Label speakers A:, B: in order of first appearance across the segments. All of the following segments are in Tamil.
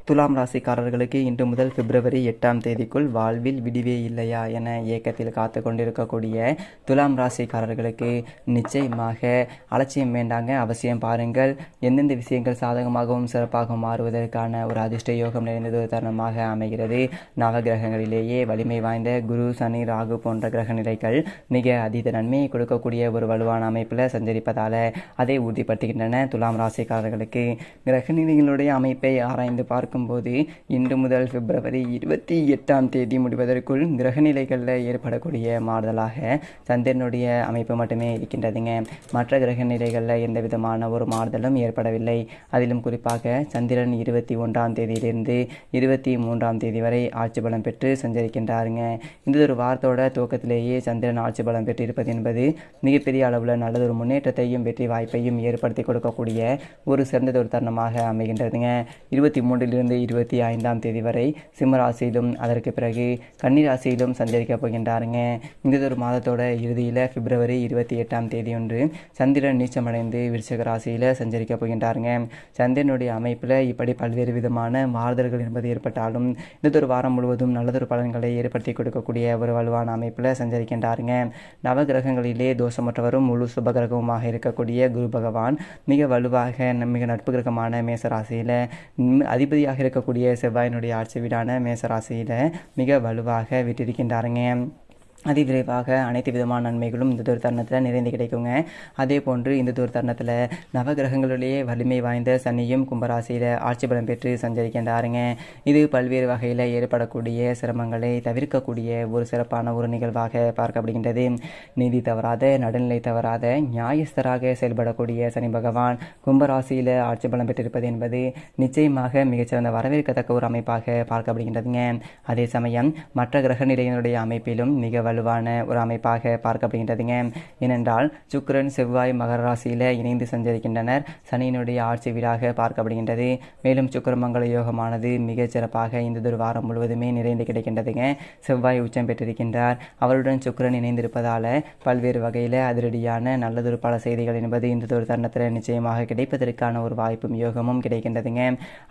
A: துலாம் ராசிக்காரர்களுக்கு இன்று முதல் பிப்ரவரி 8ஆம் தேதிக்குள் வாழ்வில் விடிவே இல்லையா என ஏக்கத்தில் காத்து கொண்டிருக்கக்கூடிய துலாம் ராசிக்காரர்களுக்கு நிச்சயமாக அலட்சியம் வேண்டாங்க, அவசியம் பாருங்கள். எந்தெந்த விஷயங்கள் சாதகமாகவும் சிறப்பாகவும் மாறுவதற்கான ஒரு அதிர்ஷ்ட யோகம் நிறைந்தது ஒரு தருணமாக அமைகிறது. நவகிரகங்களிலேயே வலிமை வாய்ந்த குரு, சனி, ராகு போன்ற கிரக நிலைகள் மிக அதீத நன்மையை கொடுக்கக்கூடிய ஒரு வலுவான அமைப்பில் சஞ்சரிப்பதால் அதை உறுதிப்படுத்துகின்றன. துலாம் ராசிக்காரர்களுக்கு கிரக நிலைகளுடைய அமைப்பை ஆராய்ந்து பார்க்கும்போது இன்று முதல் பிப்ரவரி 28ஆம் தேதி முடிவதற்குள் கிரகநிலைகளில் ஏற்படக்கூடிய மாறுதலாக சந்திரனுடைய அமைப்பு மட்டுமே இருக்கின்றதுங்க. மற்ற கிரகநிலைகளில் எந்த விதமான ஒரு மாறுதலும் ஏற்படவில்லை. அதிலும் குறிப்பாக சந்திரன் 21ஆம் தேதியிலிருந்து 23ஆம் தேதி வரை ஆட்சி பலம் பெற்று சஞ்சரிக்கின்றாருங்க. இந்த ஒரு வாரத்தோட துவக்கத்திலேயே சந்திரன் ஆட்சி பலம் பெற்று இருப்பது என்பது மிகப்பெரிய அளவில் நல்லதொரு முன்னேற்றத்தையும் வெற்றி வாய்ப்பையும் ஏற்படுத்தி கொடுக்கக்கூடிய ஒரு சிறந்ததொரு தருணமாக அமைகின்றதுங்க. 23 25ஆம் தேதி வரை சிம்மராசியிலும் அதற்கு பிறகு கன்னிராசியிலும் சஞ்சரிக்கப் போகின்றாருங்க. இந்த ஒரு மாதத்தோட இறுதியில் பிப்ரவரி 28ஆம் தேதியொன்று சந்திரன் நீச்சமடைந்து விருச்சிக ராசியில் சஞ்சரிக்கப் போகின்றாருங்க. சந்திரனுடைய அமைப்பில் இப்படி பல்வேறு விதமான மாறுதல்கள் என்பது ஏற்பட்டாலும் இந்த ஒரு வாரம் முழுவதும் நல்லதொரு பலன்களை ஏற்படுத்தி கொடுக்கக்கூடிய ஒரு வலுவான அமைப்பில் சஞ்சரிக்கின்றாருங்க. நவகிரகங்களிலே தோஷமற்றவரும் முழு சுபகிரகமாக இருக்கக்கூடிய குரு பகவான் மிக வலுவாக மிக நட்பு கிரகமான மேசராசியில் அதிபதியாக இருக்கக்கூடிய செவ்வாயினுடைய ஆட்சி வீடான மேசராசியில் மிக வலுவாக விட்டிருக்கின்றாருங்க. அதிவிரைவாக அனைத்து விதமான நன்மைகளும் இந்த ஒரு தருணத்தில் நிறைந்து கிடைக்குங்க. அதே போன்று இந்த ஒரு தருணத்தில் நவகிரகங்களிலேயே வலிமை வாய்ந்த சனியும் கும்பராசியில் ஆட்சி பலம் பெற்று சஞ்சரிக்கின்றாருங்க. இது பல்வேறு வகையில் ஏற்படக்கூடிய சிரமங்களை தவிர்க்கக்கூடிய ஒரு சிறப்பான ஒரு நிகழ்வாக பார்க்கப்படுகின்றது. நீதி தவறாத, நடுநிலை தவறாத, நியாயஸ்தராக செயல்படக்கூடிய சனி பகவான் கும்பராசியில் ஆட்சி பலம் பெற்றிருப்பது என்பது நிச்சயமாக மிகச்சிறந்த வரவேற்கத்தக்க ஒரு அமைப்பாக பார்க்கப்படுகின்றதுங்க. அதே சமயம் மற்ற கிரக நிலையினுடைய அமைப்பிலும் மிக வலுவான ஒரு அமைப்பாக பார்க்கப்படுகின்றதுங்க. ஏனென்றால் சுக்கிரன், செவ்வாய் மகர ராசியில் இணைந்து சஞ்சரிக்கின்றனர். சனியினுடைய ஆட்சி வீடாக பார்க்கப்படுகின்றது. மேலும் சுக்கிரமங்கல யோகமானது மிகச் சிறப்பாக இந்த ஒரு வாரம் முழுவதுமே நிறைந்து கிடைக்கின்றதுங்க. செவ்வாய் உச்சம் பெற்றிருக்கின்றார். அவருடன் சுக்கிரன் இணைந்திருப்பதால் பல்வேறு வகையில் அதிரடியான நல்லதொரு பல செய்திகள் என்பது இந்த ஒரு தருணத்தில் நிச்சயமாக கிடைப்பதற்கான ஒரு வாய்ப்பும் யோகமும் கிடைக்கின்றதுங்க.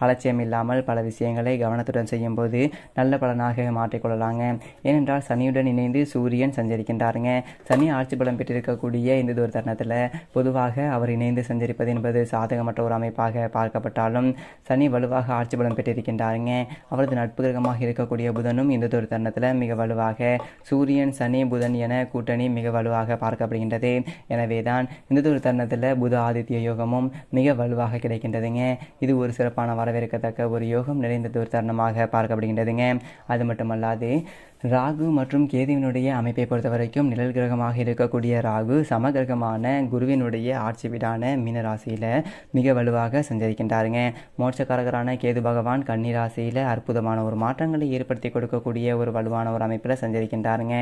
A: அலட்சியம் இல்லாமல் பல விஷயங்களை கவனத்துடன் செய்யும் போது நல்ல பலனாக மாற்றிக்கொள்ளலாங்க. ஏனென்றால் சனியுடன் இணைந்து சூரியன் சஞ்சரிக்கின்றாருங்க. சனி ஆட்சி பலம் பெற்றிருக்கக்கூடிய இந்த ஒரு தருணத்தில் பொதுவாக அவர் இணைந்து சஞ்சரிப்பது என்பது சாதகமற்ற ஒரு அமைப்பாக பார்க்கப்பட்டாலும் சனி வலுவாக ஆட்சி பலம் பெற்றிருக்கின்றாருங்க. அவரது நட்பு கிரகமாக இருக்கக்கூடிய புதனும் இந்த ஒரு தருணத்தில் மிக வலுவாக சூரியன், சனி, புதன் என கூட்டணி மிக வலுவாக பார்க்கப்படுகின்றது. எனவே தான் இந்த ஒரு தருணத்தில் புத ஆதித்ய யோகமும் மிக வலுவாக கிடைக்கின்றதுங்க. இது ஒரு சிறப்பான வரவேற்கத்தக்க ஒரு யோகம் நிறைந்த ஒரு தருணமாக பார்க்கப்படுகின்றதுங்க. அது மட்டுமல்லாது ராகு மற்றும் கேதுவினுடைய அமைப்பை பொறுத்த வரைக்கும் நிழல் கிரகமாக இருக்கக்கூடிய ராகு சமகிரகமான குருவினுடைய ஆட்சி வீடான மீனராசியில் மிக வலுவாக சஞ்சரிக்கின்றாருங்க. மோட்சக்காரகரான கேது பகவான் கன்னிராசியில் அற்புதமான ஒரு மாற்றங்களை ஏற்படுத்தி கொடுக்கக்கூடிய ஒரு வலுவான ஒரு அமைப்பில் சஞ்சரிக்கின்றாருங்க.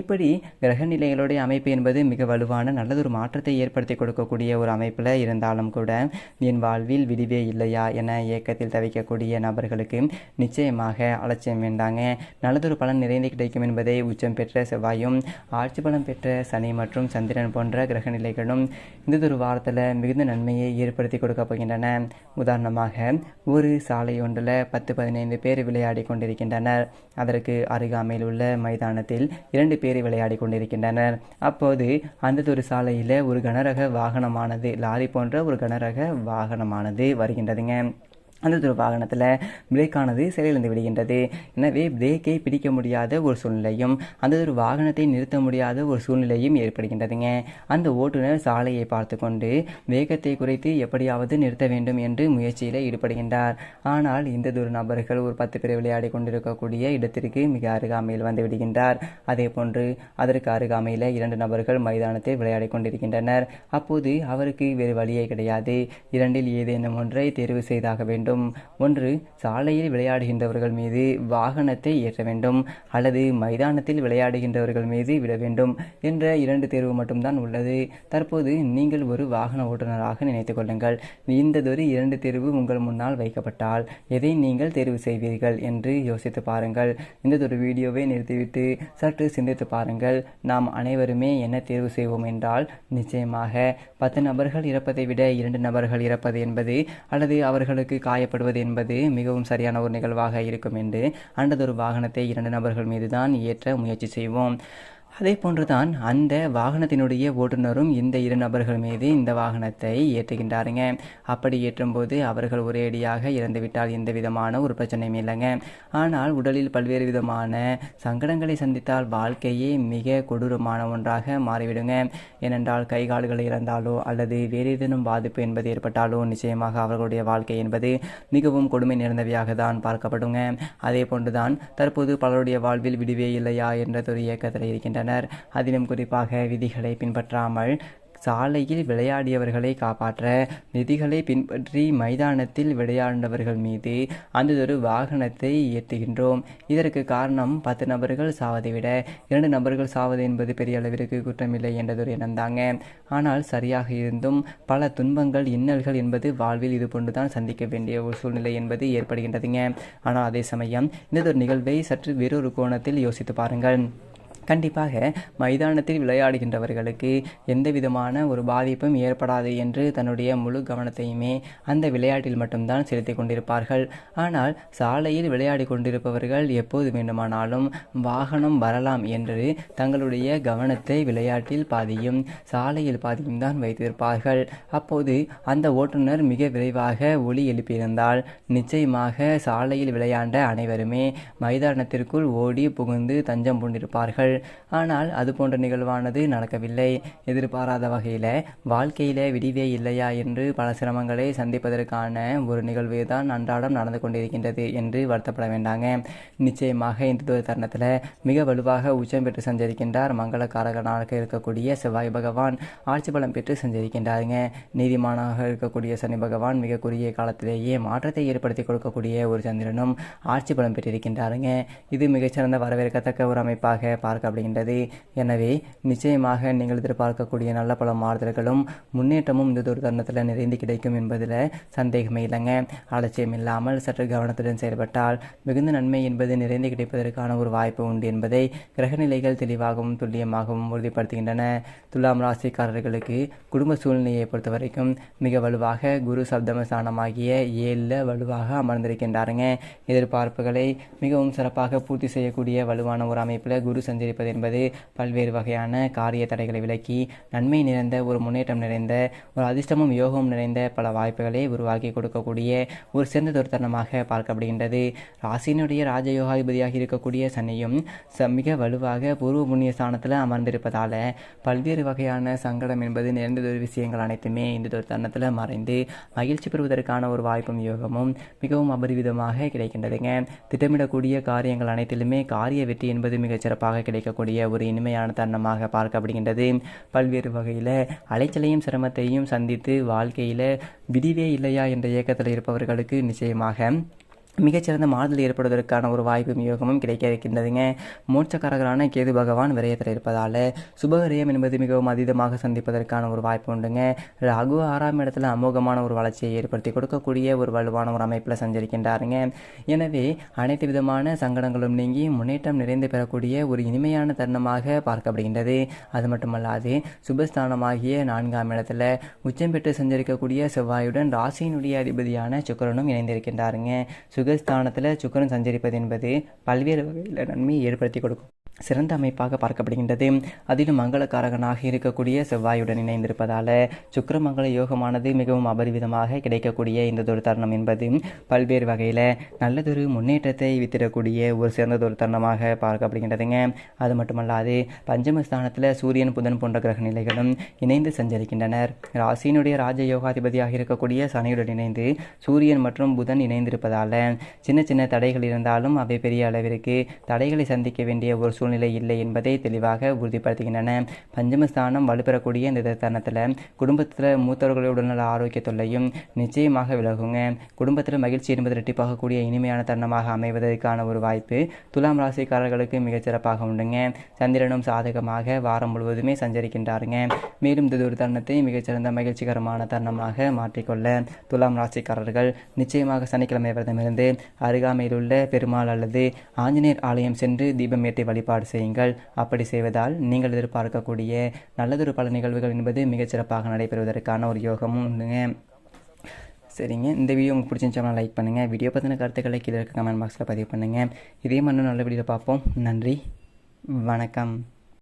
A: இப்படி கிரக நிலைகளுடைய அமைப்பு என்பது மிக வலுவான நல்லதொரு மாற்றத்தை ஏற்படுத்தி கொடுக்கக்கூடிய ஒரு அமைப்பில் இருந்தாலும் கூட என் வாழ்வில் விடிவே இல்லையா என ஏக்கத்தில் தவிக்கக்கூடிய நபர்களுக்கு நிச்சயமாக அலட்சியம் வேண்டாங்க. நல்லதொரு பலன் நிறைந்து கிடைக்கும் என்பதை உச்சம் பெற்ற செவ்வாயும் ஆட்சி பலம் பெற்ற சனி மற்றும் சந்திரன் போன்ற கிரக நிலைகளும் இந்த ஒரு வாரத்தில் மிகுந்த நன்மையை ஏற்படுத்தி கொடுக்க போகின்றன. உதாரணமாக ஒரு சாலை ஒன்றில் 10-15 பேர் விளையாடி கொண்டிருக்கின்றனர். அதற்கு அருகாமையில் உள்ள மைதானத்தில் 2 பேர் விளையாடி கொண்டிருக்கின்றனர். அப்போது அந்த ஒரு சாலையில் ஒரு கனரக வாகனமானது, லாரி போன்ற ஒரு கனரக வாகனமானது வருகின்றதுங்க. அந்த ஒரு வாகனத்தில் பிரேக்கானது செயலிழந்து விடுகின்றது. எனவே பிரேக்கை பிடிக்க முடியாத ஒரு சூழ்நிலையும் அந்த ஒரு வாகனத்தை நிறுத்த முடியாத ஒரு சூழ்நிலையும் ஏற்படுகின்றதுங்க. அந்த ஓட்டுநர் சாலையை பார்த்து கொண்டு வேகத்தை குறைத்து எப்படியாவது நிறுத்த வேண்டும் என்று முயற்சியில் ஈடுபடுகின்றார். ஆனால் இந்த ஒரு நபர்கள் ஒரு 10 பேர் விளையாடி கொண்டிருக்கக்கூடிய இடத்திற்கு மிக அருகாமையில் வந்து விடுகின்றார். அதே போன்று அதற்கு அருகாமையில் 2 நபர்கள் மைதானத்தை விளையாடி கொண்டிருக்கின்றனர். அப்போது அவருக்கு வேறு வழியே கிடையாது. இரண்டில் ஏதேனும் ஒன்றை தேர்வு செய்தாக வேண்டும். ஒன்று சாலையில் விளையாடுகின்றவர்கள் மீது வாகனத்தை ஏற்ற வேண்டும், அல்லது மைதானத்தில் விளையாடுகின்றவர்கள் மீது விட வேண்டும் என்ற 2 தேர்வு மட்டும்தான் உள்ளது. தற்போது நீங்கள் ஒரு வாகன ஓட்டுநராக நினைத்துக் கொள்ளுங்கள். இந்த 2 தேர்வு உங்கள் முன்னால் வைக்கப்பட்டால் எதை நீங்கள் தேர்வு செய்வீர்கள் என்று யோசித்து பாருங்கள். இந்த ஒரு வீடியோவை நிறுத்திவிட்டு சற்று சிந்தித்து பாருங்கள். நாம் அனைவருமே என்ன தேர்வு செய்வோம் என்றால் நிச்சயமாக 10 நபர்கள் இறப்பதை விட 2 நபர்கள் இறப்பது என்பது, அல்லது அவர்களுக்கு சாயப்படுவது என்பது மிகவும் சரியான ஒரு நிகழ்வாக இருக்கும் என்று அன்றதொரு வாகனத்தை 2 நபர்கள் மீது தான் ஏற்ற முயற்சி செய்வோம். அதே போன்றுதான் அந்த வாகனத்தினுடைய ஓட்டுநரும் இந்த 2 நபர்கள் மீது இந்த வாகனத்தை ஏற்றுகின்றாருங்க. அப்படி ஏற்றும்போது அவர்கள் ஒரேடியாக இறந்துவிட்டால் எந்த விதமான ஒரு பிரச்சனையும் இல்லைங்க. ஆனால் உடலில் பல்வேறு விதமான சங்கடங்களை சந்தித்தால் வாழ்க்கையே மிக கொடூரமான ஒன்றாக மாறிவிடுங்க. ஏனென்றால் கை கால்களை இழந்தாலோ அல்லது வேறு ஏதேனும் பாதிப்பு என்பது ஏற்பட்டாலோ நிச்சயமாக அவர்களுடைய வாழ்க்கை என்பது மிகவும் கொடுமை நிறைந்தவையாக தான் பார்க்கப்படுங்க. அதே போன்றுதான் தற்போது பலருடைய வாழ்வில் விடுவே இல்லையா என்றதொரு இயக்கத்தில் இருக்கின்றனர். அதிலும் குறிப்பாக விதிகளை பின்பற்றாமல் சாலையில் விளையாடியவர்களை காப்பாற்ற விதிகளை பின்பற்றி மைதானத்தில் விளையாடினவர்கள் மீது அந்ததொரு வாகனத்தை ஏற்றுகின்றோம். இதற்கு காரணம் 10 நபர்கள் சாவதை விட 2 நபர்கள் சாவது என்பது பெரிய அளவிற்கு குற்றமில்லை என்றதொரு எண்ணம்தாங்க. ஆனால் சரியாக இருந்தும் பல துன்பங்கள் இன்னல்கள் என்பது வாழ்வில் இது போன்றுதான் சந்திக்க வேண்டிய ஒரு சூழ்நிலை என்பது ஏற்படுகின்றதுங்க. ஆனால் அதே சமயம் இந்ததொரு நிகழ்வை சற்று வேறொரு கோணத்தில் யோசித்து பாருங்கள். கண்டிப்பாக மைதானத்தில் விளையாடுகின்றவர்களுக்கு எந்த விதமான ஒரு பாதிப்பும் ஏற்படாது என்று தன்னுடைய முழு கவனத்தையுமே அந்த விளையாட்டில் மட்டும்தான் செலுத்தி கொண்டிருப்பார்கள். ஆனால் சாலையில் விளையாடி கொண்டிருப்பவர்கள் எப்போது வேண்டுமானாலும் வாகனம் வரலாம் என்று தங்களுடைய கவனத்தை விளையாட்டில் பாதியும் சாலையில் பாதியும் தான் வைத்திருப்பார்கள். அப்போது அந்த ஓட்டுநர் மிக விரைவாக ஒலி எழுப்பியிருந்தால் நிச்சயமாக சாலையில் விளையாண்ட அனைவருமே மைதானத்திற்குள் ஓடி புகுந்து தஞ்சம் பூண்டிருப்பார்கள். ஆனால் அது போன்ற நிகழ்வானது நடக்கவில்லை. எதிர்பாராத வகையில் வாழ்க்கையில் விடிவே இல்லையா என்று பல சிரமங்களை சந்திப்பதற்கான ஒரு நிகழ்வு தான் அன்றாடம் நடந்து கொண்டிருக்கின்றது என்று வருத்தப்பட வேண்டாங்க. நிச்சயமாக இந்த தருணத்தில் மிக வலுவாக உச்சம் பெற்று சஞ்சரிக்கின்றார் மங்களகாரகனாக இருக்கக்கூடிய செவ்வாய் பகவான். ஆட்சி பலம் பெற்று சஞ்சரிக்கின்றாருங்க. நீதிமானாக இருக்கக்கூடிய சனி பகவான் மிக குறுகிய காலத்திலேயே மாற்றத்தை ஏற்படுத்தி கொடுக்கக்கூடிய ஒரு சந்திரனும் ஆட்சி பலம் பெற்றிருக்கின்றாருங்க. இது மிகச்சிறந்த வரவேற்கத்தக்க ஒரு அமைப்பாக பார்க்கப்படுகின்றது. எனவே நிச்சயமாக நீங்கள் எதிர்பார்க்கக்கூடிய நல்ல பல மாறுதல்களும் முன்னேற்றமும் இந்த ஒரு தருணத்தில் நிறைந்து கிடைக்கும் என்பதில் சந்தேகமே இல்லைங்க. அலட்சியம் இல்லாமல் சற்று கவனத்துடன் செயல்பட்டால் மிகுந்த நன்மை என்பது நிறைந்து கிடைப்பதற்கான ஒரு வாய்ப்பு உண்டு என்பதை கிரகநிலைகள் தெளிவாகவும் துல்லியமாகவும் உறுதிப்படுத்துகின்றன. துலாம் ராசிக்காரர்களுக்கு குடும்ப சூழ்நிலையை பொறுத்த வரைக்கும் மிக வலுவாக குரு சப்தமஸ்தானமாகிய 7 வலுவாக அமர்ந்திருக்கின்றாருங்க. எதிர்பார்ப்புகளை மிகவும் சிறப்பாக பூர்த்தி செய்யக்கூடிய வலுவான ஒரு அமைப்பில் குரு சஞ்சரிப்பது என்பது பல்வேறு வகையான காரிய தடைகளை விலக்கி நன்மை நிறைந்த ஒரு முன்னேற்றம் நிறைந்த ஒரு அதிர்ஷ்டமும் யோகமும் நிறைந்த பல வாய்ப்புகளை உருவாக்கி கொடுக்கக்கூடிய ஒரு சிறந்த ஒரு தருணமாக பார்க்கப்படுகின்றது. ராசியினுடைய ராஜயோகாதிபதியாக இருக்கக்கூடிய சனியும் மிக வலுவாக பூர்வ புண்ணிய ஸ்தானத்தில் அமர்ந்திருப்பதால் பல்வேறு வகையான சங்கடம் என்பது நிறைந்த ஒரு விஷயங்கள் அனைத்துமே இந்த ஒரு தருணத்தில் மறைந்து மகிழ்ச்சி பெறுவதற்கான ஒரு வாய்ப்பும் யோகமும் மிகவும் அபரிவிதமாக கிடைக்கின்றதுங்க. திட்டமிடக்கூடிய காரியங்கள் அனைத்திலுமே காரிய வெற்றி என்பது மிகச் சிறப்பாக கிடைக்கக்கூடிய ஒரு இனிமையான தருணமாக பார்க்கப்படுகின்றது. பல்வேறு வகையில் அலைச்சலையும் சிரமத்தையும் சந்தித்து வாழ்க்கையில் விடிவே இல்லையா என்ற இயக்கத்தில் இருப்பவர்களுக்கு நிச்சயமாக மிகச்சிறந்த மாறுதல் ஏற்படுவதற்கான ஒரு வாய்ப்பும் யோகமும் கிடைக்க இருக்கின்றதுங்க. மோட்சக்காரகரான கேது பகவான் விரயத்தில் இருப்பதால் சுபவிரயம் என்பது மிகவும் அதீதமாக சந்திப்பதற்கான ஒரு வாய்ப்பு உண்டுங்க. ராகு 6ஆம் இடத்துல அமோகமான ஒரு வளர்ச்சியை ஏற்படுத்தி கொடுக்கக்கூடிய ஒரு வலுவான ஒரு அமைப்பில் சஞ்சரிக்கின்றாருங்க. எனவே அனைத்து விதமான சங்கடங்களும் நீங்கி முன்னேற்றம் நிறைந்து பெறக்கூடிய ஒரு இனிமையான தருணமாக பார்க்கப்படுகின்றது. அது மட்டுமல்லாது சுபஸ்தானமாகிய 4ஆம் இடத்துல உச்சம் பெற்று சஞ்சரிக்கக்கூடிய செவ்வாயுடன் ராசியினுடைய அதிபதியான சுக்கிரனும் இணைந்திருக்கின்றாருங்க. சுகஸ்தானத்தில் சுக்கிரன் சஞ்சரிப்பது என்பது பல்வேறு வகையில் நன்மையை ஏற்படுத்தி கொடுக்கும் சிறந்த அமைப்பாக பார்க்கப்படுகின்றது. அதிலும் மங்களக்காரகனாக இருக்கக்கூடிய செவ்வாயுடன் இணைந்திருப்பதால் சுக்கிரமங்கள யோகமானது மிகவும் அபரிவிதமாக கிடைக்கக்கூடிய இந்த ஒரு தருணம் என்பது பல்வேறு வகையில் நல்லதொரு முன்னேற்றத்தை வித்திடக்கூடிய ஒரு சிறந்ததொரு தருணமாக பார்க்கப்படுகின்றதுங்க. அது மட்டுமல்லாது பஞ்சமஸ்தானத்தில் சூரியன் புதன் போன்ற கிரக நிலைகளும் இணைந்து சஞ்சரிக்கின்றனர். ராசியினுடைய ராஜ யோகாதிபதியாக இருக்கக்கூடிய சனியுடன் இணைந்து சூரியன் மற்றும் புதன் இணைந்திருப்பதால் சின்ன சின்ன தடைகள் இருந்தாலும் அவை பெரிய அளவிற்கு தடைகளை சந்திக்க வேண்டிய ஒரு சூழ்நிலை இல்லை என்பதை தெளிவாக உறுதிப்படுத்துகின்றன. பஞ்சமஸ்தானம் வலுப்பெறக்கூடிய இந்த தருணத்தில் குடும்பத்தில் மூத்தவர்களுடைய உடல்நல ஆரோக்கிய தொல்லையும் நிச்சயமாக விலகுங்க. குடும்பத்தில் மகிழ்ச்சி என்பது இரட்டிப்பாகக்கூடிய இனிமையான தருணமாக அமைவதற்கான ஒரு வாய்ப்பு துலாம் ராசிக்காரர்களுக்கு மிகச்சிறப்பாக உண்டுங்க. சந்திரனும் சாதகமாக வாரம் முழுவதுமே சஞ்சரிக்கின்றாருங்க. மேலும் இந்த ஒரு தருணத்தை மிகச்சிறந்த மகிழ்ச்சிகரமான தருணமாக மாற்றிக்கொள்ள துலாம் ராசிக்காரர்கள் நிச்சயமாக சனிக்கிழமை விரதமிருந்து அருகாமையில் உள்ள பெருமாள் அல்லது ஆஞ்சநேயர் ஆலயம் சென்று தீபம் ஏற்றி வழிபாடு செய்யுங்கள். அப்படி செய்வதால் நீங்கள் எதிர்பார்க்கக்கூடிய நல்லதொரு பல நிகழ்வுகள் என்பது மிகச்சிறப்பாக நடைபெறுவதற்கான ஒரு யோகமும் உண்டுங்க. சரிங்க, இந்த வீடியோ உங்களுக்கு பிடிச்சிருந்துச்சா லைக் பண்ணுங்கள். வீடியோ பற்றின கருத்துக்களை கீழே இருக்க கமெண்ட் பாக்ஸில் பதிவு பண்ணுங்கள். இதே மாதிரி நல்ல வீடியோ பார்ப்போம். நன்றி, வணக்கம்.